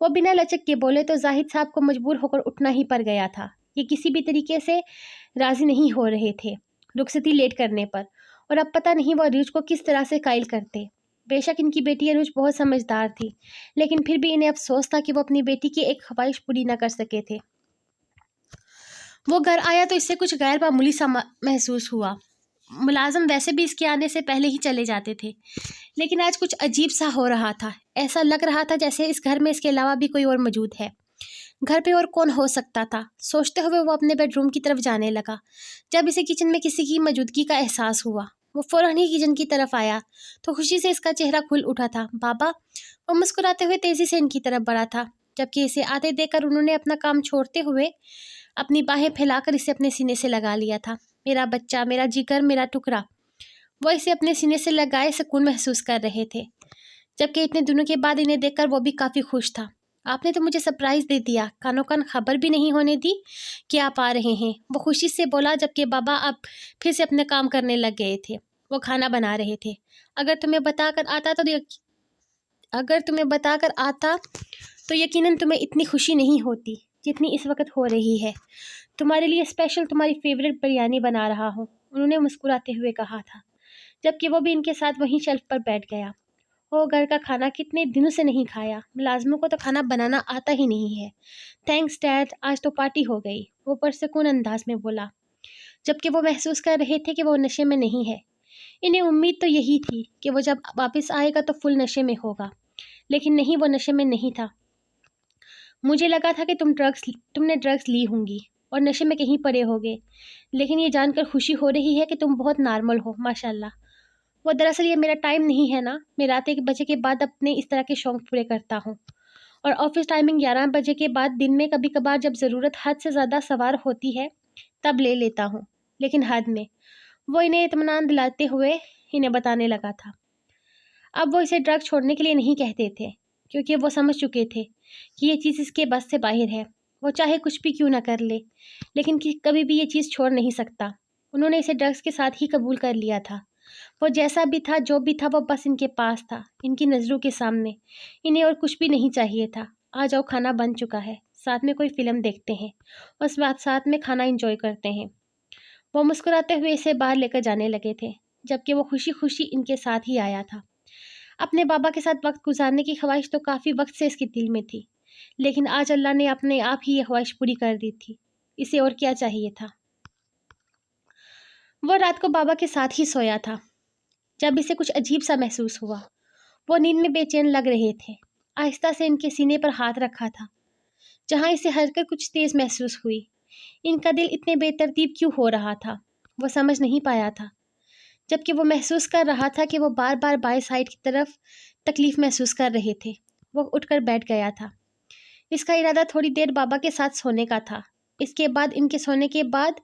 وہ بنا لچک کے بولے تو زاہد صاحب کو مجبور ہو کر اٹھنا ہی پڑ گیا تھا۔ یہ کسی بھی طریقے سے راضی نہیں ہو رہے تھے رخصتی لیٹ کرنے پر، اور اب پتہ نہیں وہ عروج کو کس طرح سے قائل کرتے۔ بے شک ان کی بیٹی عروج بہت سمجھدار تھی، لیکن پھر بھی انہیں افسوس تھا کہ وہ اپنی بیٹی کی ایک خواہش پوری نہ کر سکے تھے۔ وہ گھر آیا تو اس سے کچھ غیر معمولی سا محسوس ہوا۔ ملازم ویسے بھی اس کے آنے سے پہلے ہی چلے جاتے تھے، لیکن آج کچھ عجیب سا ہو رہا تھا۔ ایسا لگ رہا تھا جیسے اس گھر میں اس کے علاوہ بھی کوئی اور موجود ہے۔ گھر پہ اور کون ہو سکتا تھا؟ سوچتے ہوئے وہ اپنے بیڈ روم کی طرف جانے لگا، جب اسے کچن میں کسی کی موجودگی کا احساس ہوا۔ وہ فوراً ہی کچن کی طرف آیا تو خوشی سے اس کا چہرہ کھل اٹھا تھا۔ بابا! وہ مسکراتے ہوئے تیزی سے ان کی طرف بڑھا تھا، جبکہ اسے آتے دیکھ کر انہوں نے اپنا کام چھوڑتے ہوئے اپنی باہیں پھیلا کر اسے اپنے سینے سے لگا لیا تھا۔ میرا بچہ، میرا جگر، میرا ٹکڑا۔ وہ اسے اپنے سینے سے لگائے سکون محسوس کر رہے تھے، جبکہ اتنے دنوں کے بعد انہیں دیکھ کر وہ بھی کافی خوش تھا۔ آپ نے تو مجھے سرپرائز دے دیا، کانوں کان خبر بھی نہیں ہونے دی کہ آپ آ رہے ہیں، وہ خوشی سے بولا، جبکہ بابا اب پھر سے اپنے کام کرنے لگ گئے تھے۔ وہ کھانا بنا رہے تھے۔ اگر تمہیں بتا کر آتا تو یقیناً تمہیں اتنی خوشی نہیں ہوتی جتنی اس وقت ہو رہی ہے۔ تمہارے لیے اسپیشل تمہاری فیوریٹ بریانی بنا رہا ہوں، انہوں نے مسکراتے ہوئے کہا تھا، جبکہ وہ بھی ان کے ساتھ وہیں شیلف پر بیٹھ گیا۔ وہ گھر کا کھانا کتنے دنوں سے نہیں کھایا، ملازموں کو تو کھانا بنانا آتا ہی نہیں ہے۔ تھینکس ڈیڈ، آج تو پارٹی ہو گئی، وہ پرسکون انداز میں بولا، جبکہ وہ محسوس کر رہے تھے کہ وہ نشے میں نہیں ہے۔ انہیں امید تو یہی تھی کہ وہ جب واپس آئے گا تو فل نشے میں ہوگا، لیکن نہیں، وہ نشے میں نہیں تھا۔ مجھے لگا تھا کہ تم نے ڈرگس لی ہوں گی اور نشے میں کہیں پڑے ہوگے، لیکن یہ جان کر خوشی ہو رہی ہے کہ تم بہت نارمل ہو، ماشاءاللہ۔ وہ دراصل یہ میرا ٹائم نہیں ہے نا، میں رات 1 بجے کے بعد اپنے اس طرح کے شوق پورے کرتا ہوں، اور آفس ٹائمنگ 11 بجے کے بعد، دن میں کبھی کبھار جب ضرورت حد سے زیادہ سوار ہوتی ہے تب لے لیتا ہوں، لیکن حد میں۔ وہ انہیں اطمینان دلاتے ہوئے انہیں بتانے لگا تھا۔ اب وہ اسے ڈرگ چھوڑنے کے لیے نہیں کہتے تھے، کیونکہ وہ سمجھ چکے تھے کہ یہ چیز اس کے بس سے باہر ہے۔ وہ چاہے کچھ بھی کیوں نہ کر لے، لیکن کبھی بھی یہ چیز چھوڑ نہیں سکتا۔ انہوں نے اسے ڈرگس کے ساتھ ہی قبول کر لیا تھا۔ وہ جیسا بھی تھا، جو بھی تھا، وہ بس ان کے پاس تھا، ان کی نظروں کے سامنے۔ انہیں اور کچھ بھی نہیں چاہیے تھا۔ آ جاؤ، کھانا بن چکا ہے، ساتھ میں کوئی فلم دیکھتے ہیں اور ساتھ میں کھانا انجوائے کرتے ہیں۔ وہ مسکراتے ہوئے اسے باہر لے کر جانے لگے تھے، جبکہ وہ خوشی خوشی ان کے ساتھ ہی آیا تھا۔ اپنے بابا کے ساتھ وقت گزارنے کی خواہش تو کافی وقت سے اس کے دل میں تھی، لیکن آج اللہ نے اپنے آپ ہی یہ خواہش پوری کر دی تھی۔ اسے اور کیا چاہیے تھا؟ وہ رات کو بابا کے ساتھ ہی سویا تھا جب اسے کچھ عجیب سا محسوس ہوا۔ وہ نیند میں بے چین لگ رہے تھے۔ آہستہ سے ان کے سینے پر ہاتھ رکھا تھا، جہاں اسے حرکت کچھ تیز محسوس ہوئی۔ ان کا دل اتنے بے ترتیب کیوں ہو رہا تھا، وہ سمجھ نہیں پایا تھا، جبکہ وہ محسوس کر رہا تھا کہ وہ بار بار بائیں سائڈ کی طرف تکلیف محسوس کر رہے تھے۔ وہ اٹھ کر بیٹھ گیا تھا۔ اس کا ارادہ تھوڑی دیر بابا کے ساتھ سونے کا تھا۔ اس کے بعد، ان کے سونے کے بعد،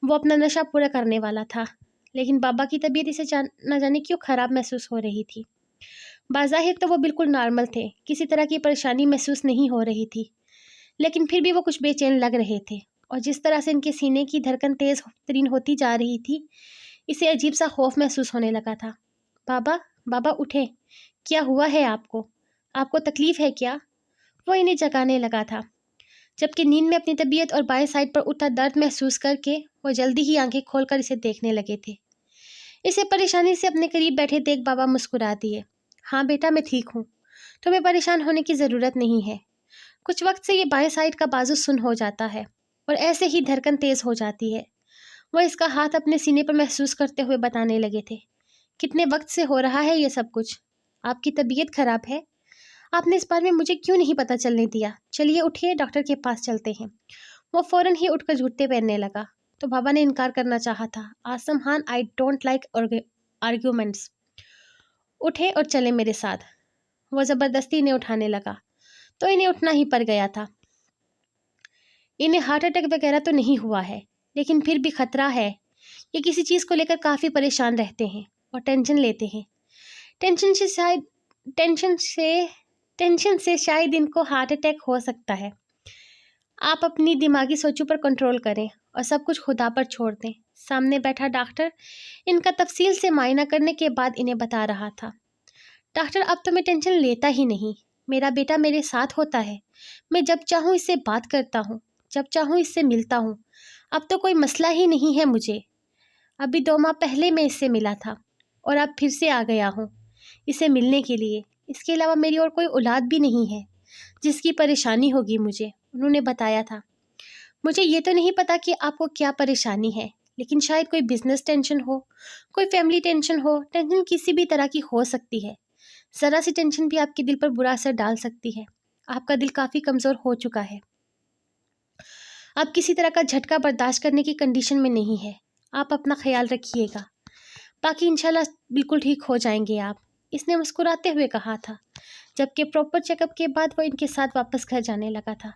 وہ اپنا نشہ پورا کرنے والا تھا، لیکن بابا کی طبیعت اسے نہ جانے کیوں خراب محسوس ہو رہی تھی۔ بظاہر تو وہ بالکل نارمل تھے، کسی طرح کی پریشانی محسوس نہیں ہو رہی تھی، لیکن پھر بھی وہ کچھ بے چین لگ رہے تھے، اور جس طرح سے ان کے سینے کی دھڑکن تیز ترین ہوتی جا رہی تھی، اسے عجیب سا خوف محسوس ہونے لگا تھا۔ بابا، بابا اٹھیں، کیا ہوا ہے آپ کو تکلیف ہے کیا؟ وہ انہیں جگانے لگا تھا، جبکہ نیند میں اپنی طبیعت اور بائیں سائڈ پر اٹھا درد محسوس کر کے وہ جلدی ہی آنکھیں کھول کر اسے دیکھنے لگے تھے۔ اسے پریشانی سے اپنے قریب بیٹھے دیکھ بابا مسکرا دیے۔ ہاں بیٹا، میں ٹھیک ہوں، تمہیں پریشان ہونے کی ضرورت نہیں ہے۔ کچھ وقت سے یہ بائیں سائڈ کا بازو سن ہو جاتا ہے اور ایسے ہی دھڑکن تیز ہو جاتی ہے۔ وہ اس کا ہاتھ اپنے سینے پر محسوس کرتے ہوئے بتانے لگے تھے، کتنے وقت سے ہو رہا ہے یہ سب کچھ؟ آپ کی طبیعت خراب ہے؟ آپ نے اس بارے میں مجھے کیوں نہیں پتہ چلنے دیا؟ چلیے اٹھیے، ڈاکٹر کے پاس چلتے ہیں۔ وہ فوراً ہی اٹھ کر جوتے پہننے لگا تو بابا نے انکار کرنا چاہا تھا۔ Asim Khan, I don't like arguments. اٹھے اور چلے میرے ساتھ۔ وہ زبردستی انہیں اٹھانے لگا تو انہیں اٹھنا ہی پڑ گیا تھا۔ انہیں ہارٹ اٹیک وغیرہ تو نہیں ہوا ہے، لیکن پھر بھی خطرہ ہے۔ یہ کسی چیز کو لے کر کافی پریشان رہتے ہیں اور ٹینشن لیتے ہیں۔ ٹینشن سے شاید ان کو ہارٹ اٹیک ہو سکتا ہے۔ آپ اپنی دماغی سوچوں پر کنٹرول کریں اور سب کچھ خدا پر چھوڑ دیں۔ سامنے بیٹھا ڈاکٹر ان کا تفصیل سے معائنہ کرنے کے بعد انہیں بتا رہا تھا۔ ڈاکٹر اب تو میں ٹینشن لیتا ہی نہیں، میرا بیٹا میرے ساتھ ہوتا ہے، میں جب چاہوں اس سے بات کرتا ہوں، جب چاہوں اس سے ملتا ہوں۔ اب تو کوئی مسئلہ ہی نہیں ہے مجھے۔ ابھی 2 ماہ پہلے میں اس سے ملا تھا اور اب پھر سے آ گیا ہوں اسے ملنے کے لیے۔ اس کے علاوہ میری اور کوئی اولاد بھی نہیں ہے جس کی پریشانی ہوگی مجھے، انہوں نے بتایا تھا۔ مجھے یہ تو نہیں پتا کہ آپ کو کیا پریشانی ہے، لیکن شاید کوئی بزنس ٹینشن ہو، کوئی فیملی ٹینشن ہو۔ ٹینشن کسی بھی طرح کی ہو سکتی ہے، ذرا سی ٹینشن بھی آپ کے دل پر برا اثر ڈال سکتی ہے۔ آپ کا دل کافی کمزور ہو چکا ہے، آپ کسی طرح کا جھٹکا برداشت کرنے کی کنڈیشن میں نہیں ہے۔ آپ اپنا خیال رکھیے گا، باقی انشاءاللہ بالکل ٹھیک ہو جائیں گے آپ، اس نے مسکراتے ہوئے کہا تھا، جبکہ پراپر چیک اپ کے بعد وہ ان کے ساتھ واپس گھر جانے لگا تھا۔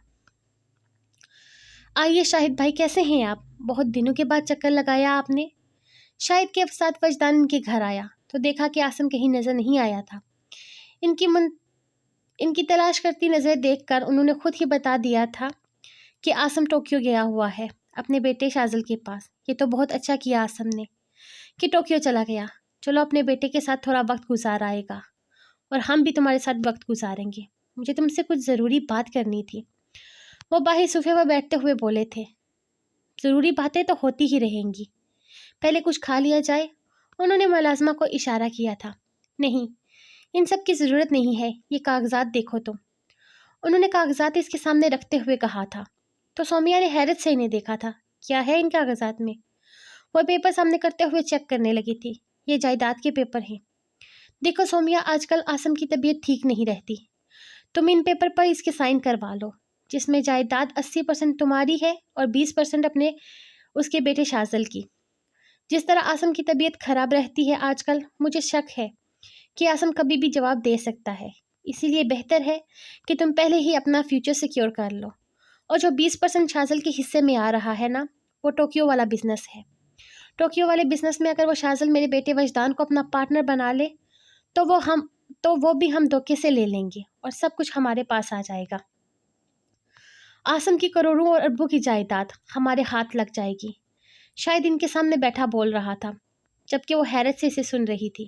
آئیے شاہد بھائی، کیسے ہیں آپ؟ بہت دنوں کے بعد چکر لگایا آپ نے۔ شاہد کے ساتھ وجدان ان کے گھر آیا تو دیکھا کہ عاصم کہیں نظر نہیں آیا تھا۔ ان کی تلاش کرتی نظر دیکھ کر انہوں نے خود ہی بتا دیا تھا کہ عاصم ٹوکیو گیا ہوا ہے اپنے بیٹے شازل کے پاس۔ یہ تو بہت اچھا کیا عاصم نے کہ ٹوکیو چلا گیا۔ چلو اپنے بیٹے کے ساتھ تھوڑا وقت گزار آئے گا اور ہم بھی تمہارے ساتھ وقت گزاریں گے۔ مجھے تم سے کچھ ضروری بات کرنی تھی۔ وہ باہر صوفے پر بیٹھتے ہوئے بولے تھے۔ ضروری باتیں تو ہوتی ہی رہیں گی، پہلے کچھ کھا لیا جائے۔ انہوں نے ملازمہ کو اشارہ کیا تھا۔ نہیں، ان سب کی ضرورت نہیں ہے، یہ کاغذات دیکھو تم۔ انہوں نے کاغذات اس کے سامنے رکھتے ہوئے کہا تھا تو سومیا نے حیرت سے انہیں دیکھا تھا۔ کیا ہے ان کاغذات میں؟ وہ پیپر سامنے کرتے ہوئے چیک کرنے لگی تھی۔ یہ جائیداد کے پیپر ہیں۔ دیکھو سومیا، آج کل عاصم کی طبیعت ٹھیک نہیں رہتی، تم ان پیپر پر اس کے سائن کروا لو، جس میں جائیداد 80% تمہاری ہے اور 20% اس کے بیٹے شازل کی۔ جس طرح عاصم کی طبیعت خراب رہتی ہے آج کل، مجھے شک ہے کہ عاصم کبھی بھی جواب دے سکتا ہے، اسی لیے بہتر ہے کہ تم پہلے ہی اپنا فیوچر سیکیور کر لو۔ اور جو 20% شازل کے حصے میں آ رہا ہے نا، وہ ٹوکیو والا بزنس ہے۔ ٹوکیو والے بزنس میں اگر وہ شازل میرے بیٹے وجدان کو اپنا پارٹنر بنا لے تو وہ بھی ہم دھوکے سے لے لیں گے اور سب کچھ ہمارے پاس آ جائے گا۔ عاصم کی کروڑوں اور اربوں کی جائیداد ہمارے ہاتھ لگ جائے گی۔ شاید ان کے سامنے بیٹھا بول رہا تھا، جبکہ وہ حیرت سے اسے سن رہی تھی۔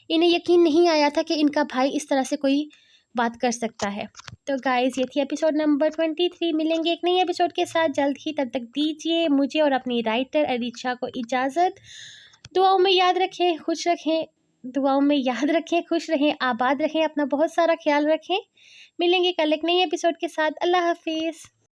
انہیں یقین نہیں آیا تھا کہ ان کا بھائی اس طرح سے کوئی بات کر سکتا ہے۔ تو گائز، یہ تھی ایپیسوڈ نمبر 23۔ ملیں گے ایک نئی ایپیسوڈ کے ساتھ جلد ہی، تب تک دیجیے مجھے اور اپنی رائٹر اریچھا کو اجازت۔ دعاؤں میں یاد رکھیں، خوش رہیں، آباد رہیں، اپنا بہت سارا خیال رکھیں۔ ملیں گے کل ایک نئی ایپیسوڈ کے ساتھ۔ اللہ حافظ۔